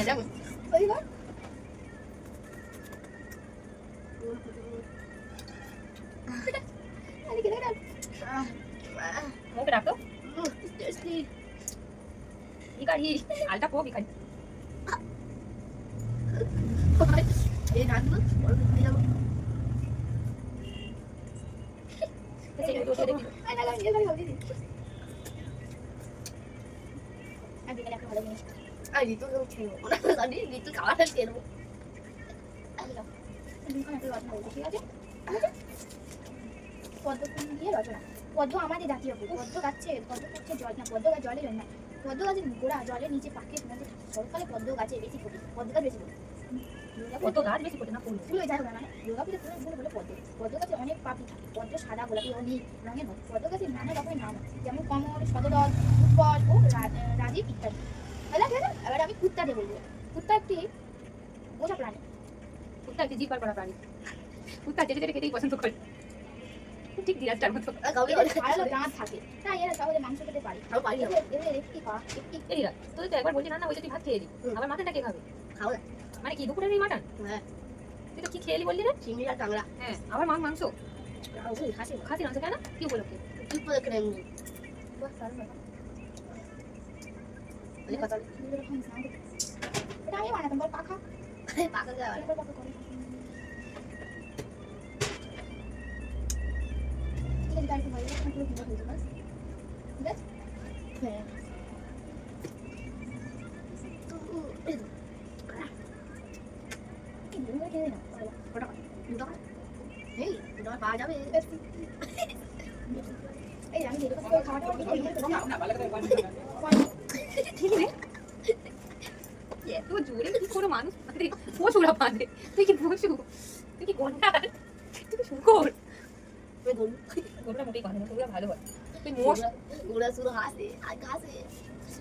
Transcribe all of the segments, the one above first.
দেখো মুখে রাখতো ইকারি আলটা পো ইকারি এই নাচগুলো বড় হয়ে যাবো ঋতু খেয়ে ঋতু খাওয়াটা খেয়ে নেবো ঠিক আছে পদ্ম ফুল দিয়ে রচনা। পদ্ম আমাদের জাতীয় ফুল। পদ্ম গাছে পদ্ম গাছে জল না, পদ্ম গাছ জলে জন্মায়। পদ্ম গাছের গোড়া জলের নিচে পাখির মধ্যে থাকে। শরৎকালে পদ্ম গাছে বেশি ফোটে। পদ্ম গাছ বেশি ফোটে। কত গাছ বেশি ফোটে না ফুল ফুল হয়ে যায় না মানে দুর্গাপুজোর ফুলের ফুল হলো পদ্ম। পদ্ম গাছে অনেক পাপড়ি থাকে। পদ্ম সাদা, গোলাপি ও নীল রঙের হয়। পদ্ম গাছের নানা রকমের নাম আছে, যেমন কমল, শতদল, উৎপল ও রাজীব ইত্যাদি। এবার আমি কুত্তা দিয়ে বলবো। কুত্তা একটি পোষা প্রাণী। কুত্তা একটি জিপার করা প্রাণী। কুত্তা যেতে যেতে খেতেই পছন্দ করে, ঠিক দিরাজটার মতো। ধারালো দাঁত থাকে, তাই এরা সহজে মাংস খেতে পারে। এদের একটি এরিরা তুই তো একবার বললি না ওই তুই ভাত খেয়ে এলি, আবার মাটনটা কে খাবে? খাও মানে কি দুপুরের এই মাটন? হ্যাঁ তুই তো কি খেয়ে এলি বললি না? চিংড়ি আর কাঁকড়া হ্যাঁ আবার মাংস খাসি খাসি মাংস কেন কি উপলক্ষে? কি করে খেলে এমনি কথা এটা আমি বানাতাম, বল পাখা পাকা যাওয়া পাখা করে। ঠিক আছে, গাড়িতে ভালো লাগে পুরো ভিজা হয়ে যাবে। ঠিক আছে হ্যাঁ খেয়ে না ওটা এই ওটা পাওয়া যাবে এই আমি যেটা খাওয়াটা এত জোরে কি কোনো মানুষ বাঁধে? পশুরা বাঁধে, তুই কি পশু? তুই কি গন্ডার? তুই কি শুকর? গরুরা মোটেই বাঁধে না, গরুরা ভালো হয়। তুই মোষ ওরা শুধু হাসে আর ঘাসে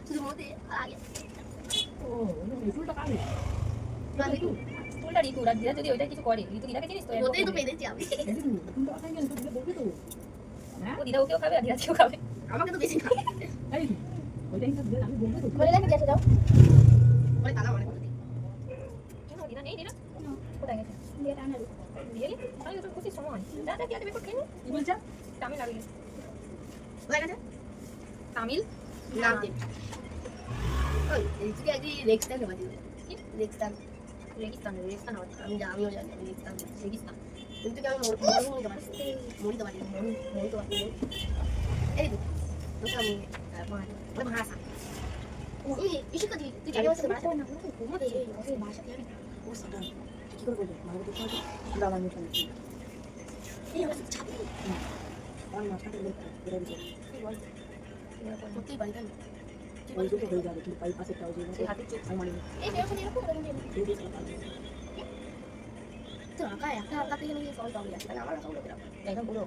শুধু মতে আর আগে চুলটা কাটে চুলটা ঋতু আর ধীরা যদি ওইটা কিছু করে, ঋতু দিদাকে চিনিস তো? ওতেই তো পেরেছি আমি ও দিদা ওকেও খাবে আর ধীরাজকেও খাবে। আমাকে তো বেশি খাবে বলে দেখি গেছে যাও বলে দাদা অনেক কেন দিদা নেই? দিদা কোথায় গেছে? দিয়ে টানা দিই রিয়েলি? আমি তো খুশি সময় দাদা কি আছে বের করে কি বলছ? তামিল লাগে হয়ে গেছে তামিল নাম দিন ওই ঋতুকে আগে রেক্সটাকে বাজিয়ে দেবে কি রেক্সটান রেগিস্তান হচ্ছে আমিও জানি রেক্সটান রেগিস্তান ঋতুকে আমি মরিতে পারি মরিতে পারি এই তো তোকে আমি ভাষা এই ইসুকা তুই জানি বলতে ভাষা না ঘুমোতে এই ভাষা দিয়ে ও সাদা কি করে বলবো মানে তো সাথে দাদা আমি শুনি এই আমার ছাতি আমি মাথাটা লেখা এর ভিতরে কি বল করতেই পারি তাই ওই দুটো হয়ে যাবে কিন্তু পাই পাশে টাও যে হাতে চোখ আমি মানে এই বেরোতে এরকম তো আঁকা একটা আঁকা থেকে নিয়ে সবাই পাবো যাচ্ছে আমার আঁকা লোকেরা একদম পুরো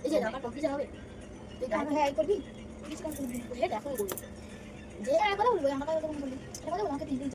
এই যে আঁকা কমপ্লিট হবে তুই হ্যাঁ করবি এটা এখন করবি যে কথা বলবো আমার কথা বলবি এটা কথা আমাকে তিন